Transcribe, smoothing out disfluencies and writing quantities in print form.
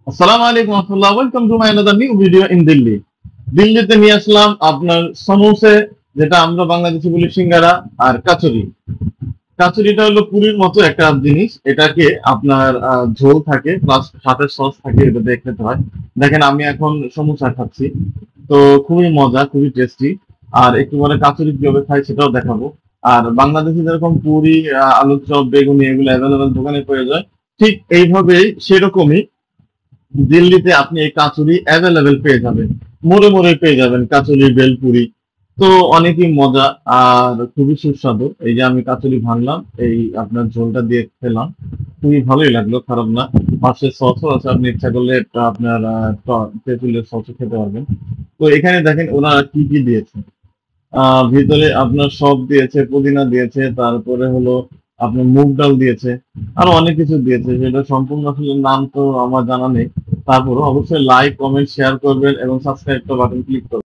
আসসালামু আলাইকুম রাহমাতুল্লাহ, welcome to my another new video in Delhi. দিল্লিতে নিয়ে আসলাম আপনার সমোসে, যেটা আমরা বাংলাদেশে বলি সিঙ্গারা, আর কাচুরি। কাচুরিটা হলো পুরীর মতো একটা জিনিস। এটাকে আপনার ঝোল থাকে প্লাস সাথে সস থাকে, এটা দিয়ে খেতে হয়। দেখেন আমি এখন সমোসা খাচ্ছি, তো খুবই মজা, খুবই টেস্টি। আর একটু পরে কাচুরি কিভাবে খাই সেটাও দেখাবো। আর বাংলাদেশে যেরকম পুরি, আলুর চপ, বেগুনি এগুলো অ্যাভেলেবেল দোকানে পেয়ে যায়, ঠিক এইভাবেই সেরকমই দিল্লিতে আপনি এই কাচুরি অ্যাভেলেবেল পেয়ে যাবেন। মোড়ে মোড়ে পেয়ে যাবেন কাচুরি, বেলপুরি। তো অনেকই মজা আর খুবই সুস্বাদু। এই যে আমি কাচুরি ভাঙলাম, এই আপনার ঝোলটা দিয়ে খেলাম, খুবই ভালোই লাগলো, খারাপ না। পাশে সসও আছে, আপনি ইচ্ছা করলে একটা আপনার তেঁতুলের সসও খেতে পারবেন। তো এখানে দেখেন ওরা কি কি দিয়েছে। ভিতরে আপনার সব দিয়েছে, পুদিনা দিয়েছে, তারপরে হলো আপনার মুগ ডাল দিয়েছে, আরো অনেক কিছু দিয়েছে, সেটা সম্পূর্ণ আসলে নাম তো আমার জানা নেই। তারপরে অবশ্যই লাইক, কমেন্ট, শেয়ার করবেন এবং সাবস্ক্রাইব বাটন ক্লিক করবেন।